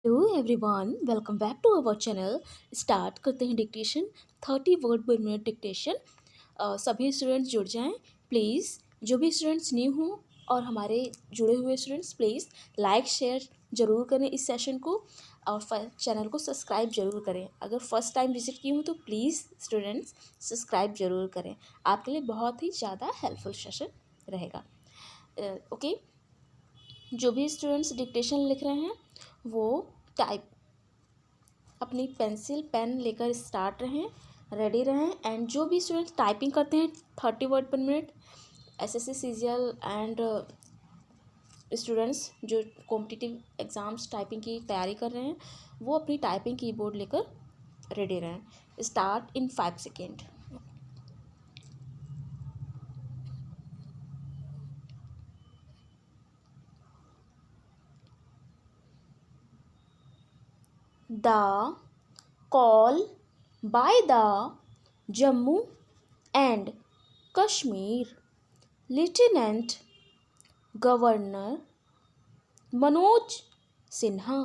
Hello everyone, welcome back to our channel. Start करते हैं dictation. 30 word per minute dictation. सभी students जुड़ जाएं प्लीज़। जो भी स्टूडेंट्स न्यू हों और हमारे जुड़े हुए स्टूडेंट्स प्लीज़ लाइक शेयर ज़रूर करें इस सेशन को और चैनल को सब्सक्राइब ज़रूर करें। अगर फर्स्ट टाइम विजिट की हूँ तो प्लीज़ स्टूडेंट्स सब्सक्राइब ज़रूर करें। आपके लिए बहुत ही ज़्यादा हेल्पफुल सेशन रहेगा। ओके, जो भी स्टूडेंट्स डिक्टेशन लिख रहे हैं वो टाइप अपनी पेंसिल पेन लेकर स्टार्ट रहें, रेडी रहें। एंड जो भी स्टूडेंट्स टाइपिंग करते हैं 30 word per minute, SSC CGL and students जो कॉम्पिटिटिव एग्ज़ाम्स टाइपिंग की तैयारी कर रहे हैं वो अपनी टाइपिंग कीबोर्ड लेकर रेडी रहें। Start in 5 second. The call by the Jammu and Kashmir Lieutenant Governor Manoj Sinha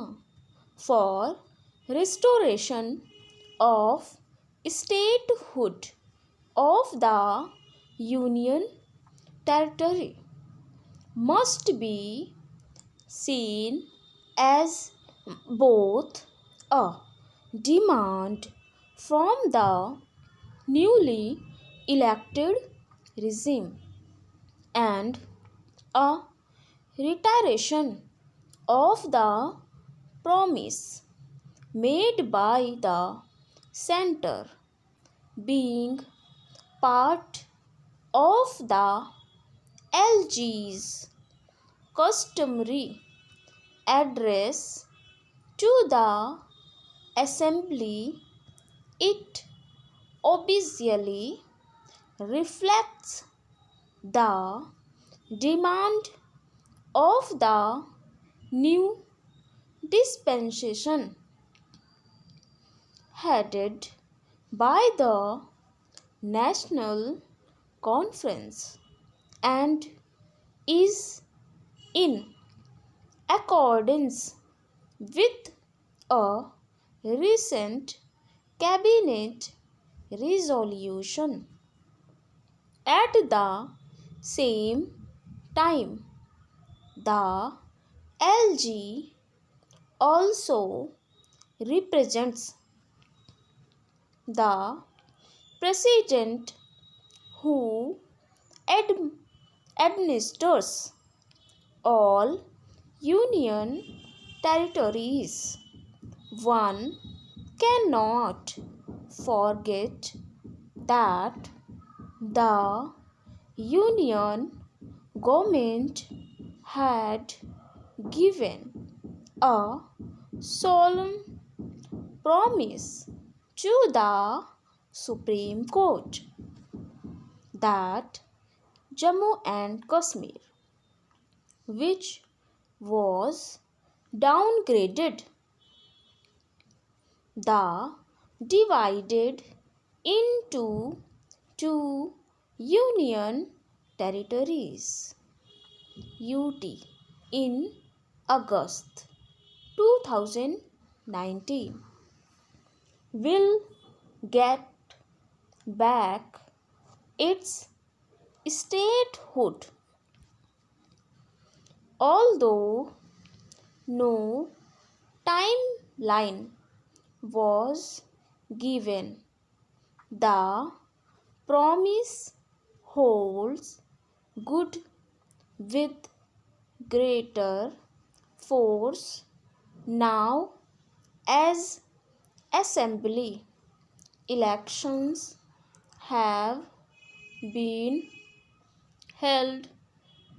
for restoration of statehood of the Union Territory must be seen as both a demand from the newly elected regime and a reiteration of the promise made by the center, being part of the LG's customary address to the assembly. It obviously reflects the demand of the new dispensation headed by the National Conference and is in accordance with a recent cabinet resolution. At the same time, the LG also represents the president who ad- administers all union territories. One cannot forget that the union government had given a solemn promise to the Supreme Court that Jammu and Kashmir, which was downgraded, the divided into two union territories UT in August 2019 will get back its statehood, although no timeline was given. The promise holds good with greater force now as assembly elections have been held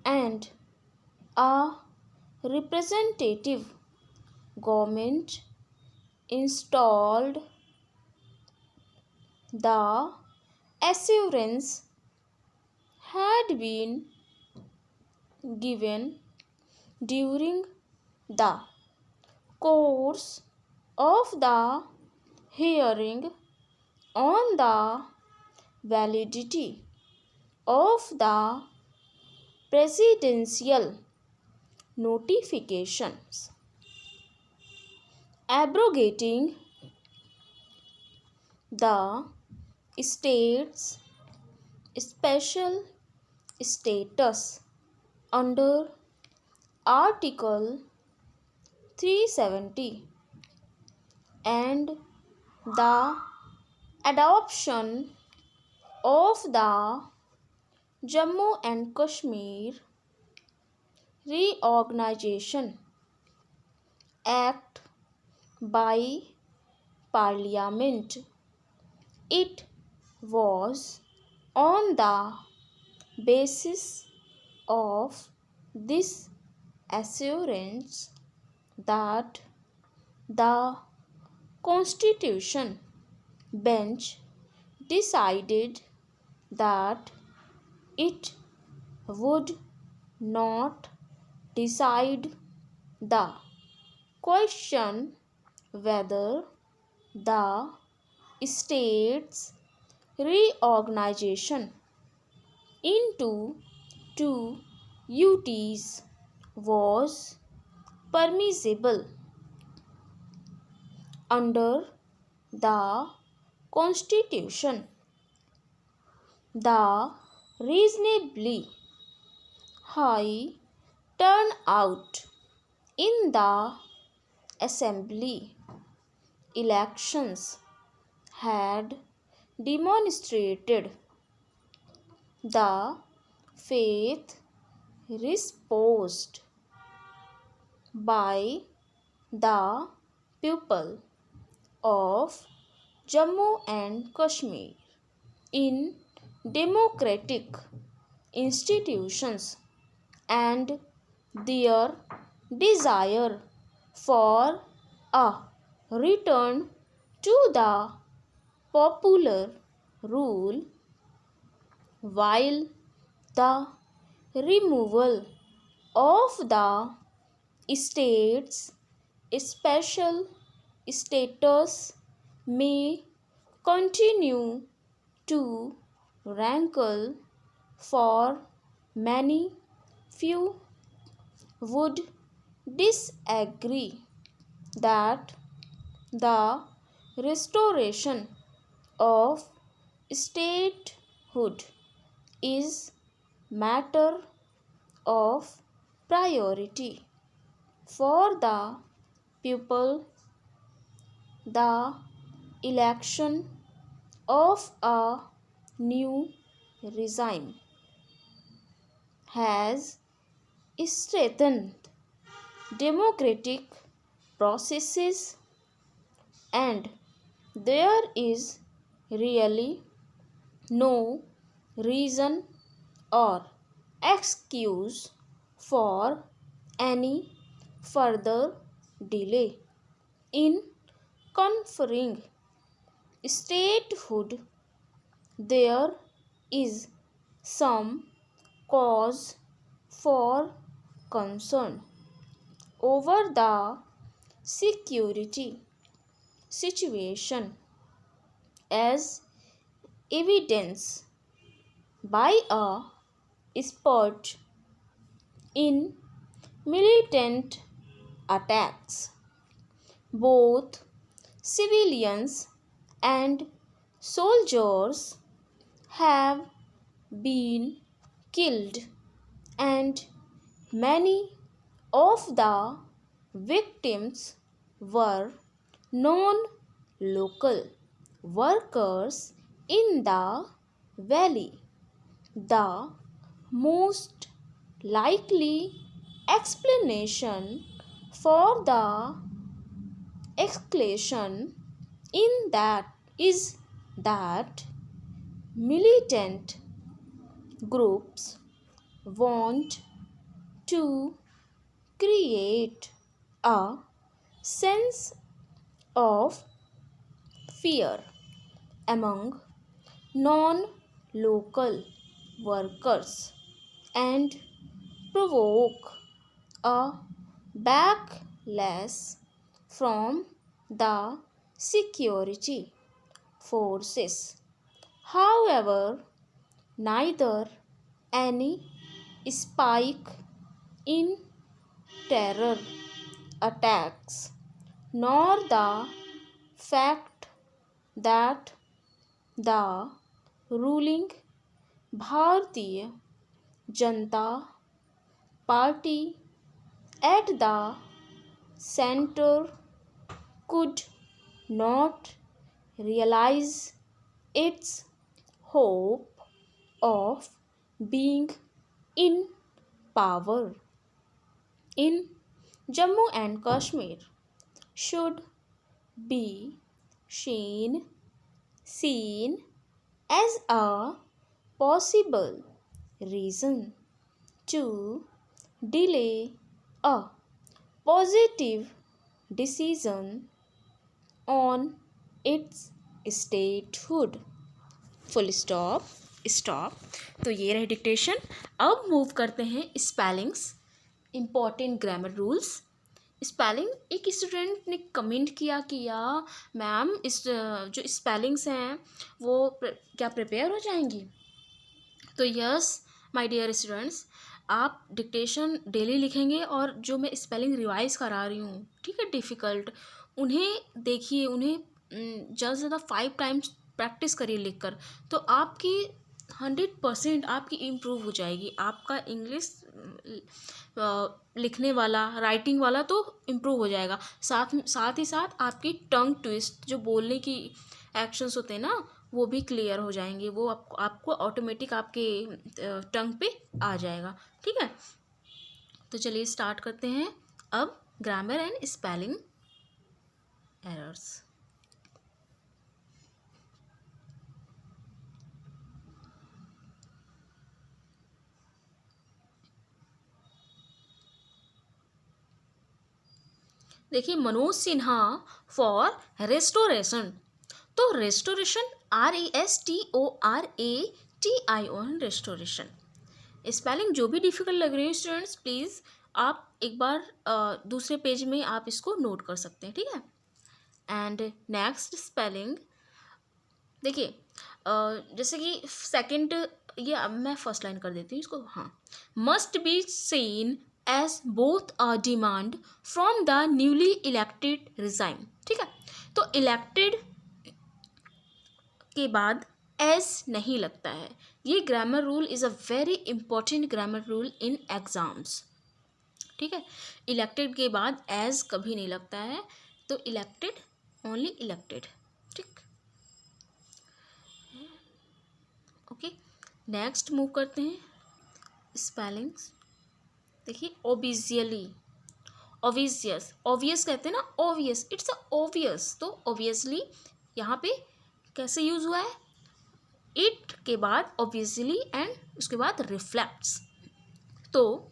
and a representative government installed. The assurance had been given during the course of the hearing on the validity of the presidential notifications. abrogating the state's special status under Article 370 and the adoption of the Jammu and Kashmir Reorganization Act by Parliament. It was on the basis of this assurance that the Constitution Bench decided that it would not decide the question whether the state's reorganization into two UTs was permissible under the Constitution. The reasonably high turnout in the assembly elections had demonstrated the faith reposed by the people of Jammu and Kashmir in democratic institutions and their desire for a return to the popular rule, while the removal of the state's special status may continue to rankle for many. Few would disagree that the restoration of statehood is matter of priority for the people. The election of a new regime has strengthened democratic processes, and there is really no reason or excuse for any further delay in conferring statehood. There is some cause for concern over the security situation, as evidenced by a spurt in militant attacks. Both civilians and soldiers have been killed, and many of the victims were non local workers in the valley. The most likely explanation for the escalation in that is that militant groups want to create a sense of fear among non local workers and provoke a backlash from the security forces. However, neither any spike in terror attacks nor the fact that the ruling Bharatiya Janata Party at the center could not realize its hope of being in power in Jammu and Kashmir should be seen seen as a possible reason to delay a positive decision on its statehood. Full stop stop. तो ये रहे dictation. अब move करते हैं spellings, important grammar rules. Spelling, एक student ने comment किया कि या मैम इस जो स्पेलिंग्स हैं वो क्या प्रिपेयर हो जाएंगी। तो यस माय डियर स्टूडेंट्स, आप डिक्टेशन डेली लिखेंगे और जो मैं स्पेलिंग रिवाइज करा रही हूँ, ठीक है, डिफ़िकल्ट, उन्हें देखिए, उन्हें ज़्यादा से ज़्यादा 5 टाइम्स प्रैक्टिस करिए लिखकर, तो आपकी 100% आपकी इम्प्रूव हो जाएगी। आपका इंग्लिश लिखने वाला, राइटिंग वाला तो इम्प्रूव हो जाएगा, साथ ही साथ आपकी टंग ट्विस्ट, जो बोलने की एक्शंस होते हैं ना, वो भी क्लियर हो जाएंगे। वो आपको ऑटोमेटिक आपके टंग पे आ जाएगा। ठीक है, तो चलिए स्टार्ट करते हैं अब ग्रामर एंड स्पेलिंग एरर्स। देखिए, मनोज सिन्हा फॉर रेस्टोरेशन, तो रेस्टोरेशन RESTORATION रेस्टोरेशन। स्पेलिंग जो भी डिफ़िकल्ट लग रही है स्टूडेंट्स, प्लीज़ आप एक बार दूसरे पेज में आप इसको नोट कर सकते हैं। ठीक है, एंड नेक्स्ट स्पेलिंग देखिए, जैसे कि सेकंड, ये अब मैं फर्स्ट लाइन कर देती हूँ इसको। हाँ, must be seen as both a demand from the newly elected resign. ठीक है, तो इलेक्टेड के बाद एज नहीं लगता है। ये grammar rule is a very important grammar rule in exams. ठीक है, इलेक्टेड के बाद एज कभी नहीं लगता है, तो इलेक्टेड, ओनली इलेक्टेड। ठीक, ओके, नेक्स्ट मूव करते हैं स्पेलिंग्स। देखिए, ओबिजियली, ओविजियस, ओवियस कहते हैं ना, ओवियस, इट्स अ ओवियस, तो ओवियसली यहाँ पे कैसे यूज हुआ है, इट के बाद ऑब्वियसली एंड उसके बाद रिफ्लेक्ट्स, तो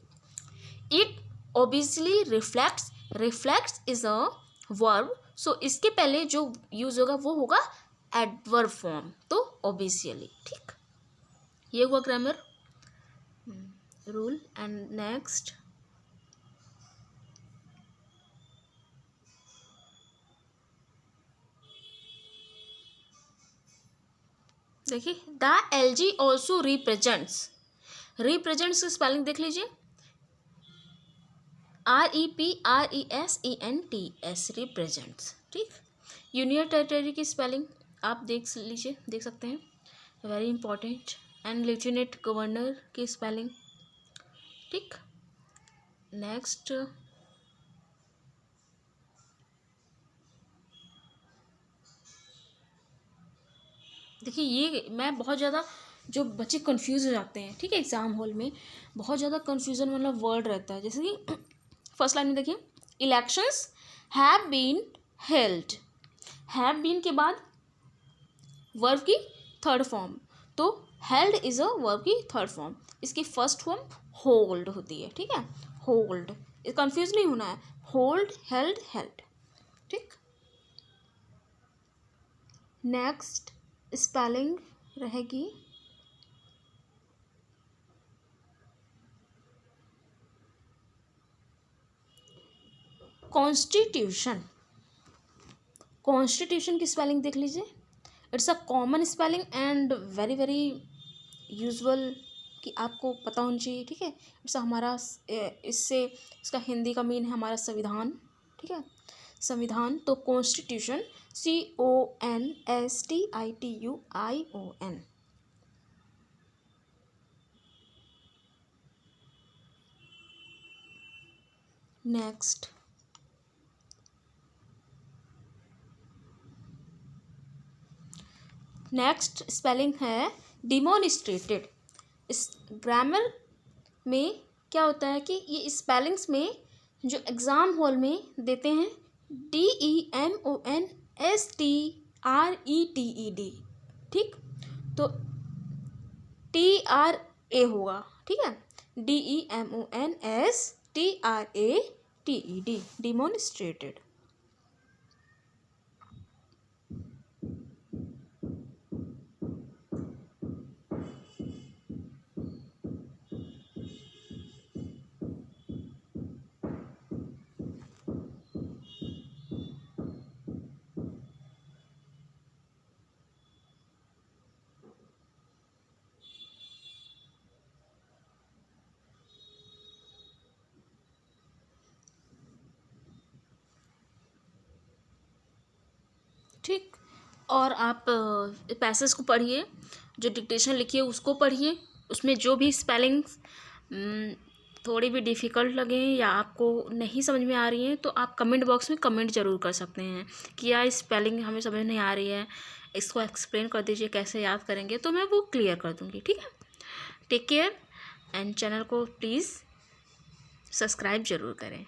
it obviously reflects, reflects is a verb, so इसके पहले जो यूज होगा वो होगा एडवर्ब फॉर्म, तो ऑब्वियसली। ठीक, ये हुआ ग्रामर रूल। एंड नेक्स्ट, देखिए, the LG also represents, represents की स्पेलिंग देख लीजिए, REPRESENTS, रिप्रेजेंट्स। ठीक, यूनियन टेरिटरी की स्पेलिंग आप देख लीजिए, देख सकते हैं, very important. And lieutenant governor की स्पेलिंग। ठीक, नेक्स्ट, देखिए, ये मैं बहुत ज़्यादा, जो बच्चे कंफ्यूज हो जाते हैं, ठीक है, एग्ज़ाम हॉल में बहुत ज़्यादा कंफ्यूजन वाला वर्ड रहता है। जैसे कि फर्स्ट लाइन में देखिए, elections have been held, have been के बाद वर्ब की थर्ड फॉर्म, तो हेल्ड इज अ वर्ब की थर्ड फॉर्म, इसकी फर्स्ट फॉर्म होल्ड होती है। ठीक है, होल्ड, कंफ्यूज नहीं होना है, होल्ड, हेल्ड, हेल्ड। ठीक, नेक्स्ट स्पेलिंग रहेगी कॉन्स्टिट्यूशन। कॉन्स्टिट्यूशन की स्पेलिंग देख लीजिए, it's a common spelling and very very usual, कि आपको पता होना चाहिए। ठीक है, इट्स हमारा, इससे इसका हिंदी का मीन है हमारा संविधान। ठीक है, संविधान तो कॉन्स्टिट्यूशन, CONSTITUION। नेक्स्ट स्पेलिंग है डिमोनिस्ट्रेटेड। इस ग्रामर में क्या होता है कि ये स्पेलिंग्स में जो एग्ज़ाम हॉल में देते हैं, DEMONSTRETED, ठीक, तो TRA होगा, ठीक है, DEMONSTRATED, डिमोनिस्ट्रेटेड। ठीक, और आप पैसेज को पढ़िए, जो डिक्टेशन लिखी है उसको पढ़िए, उसमें जो भी स्पेलिंग्स थोड़ी भी डिफ़िकल्ट लगें या आपको नहीं समझ में आ रही हैं तो आप कमेंट बॉक्स में कमेंट ज़रूर कर सकते हैं कि यार स्पेलिंग हमें समझ नहीं आ रही है, इसको एक्सप्लेन कर दीजिए कैसे याद करेंगे, तो मैं वो क्लियर कर दूँगी। ठीक है, टेक केयर एंड चैनल को प्लीज़ सब्सक्राइब ज़रूर करें।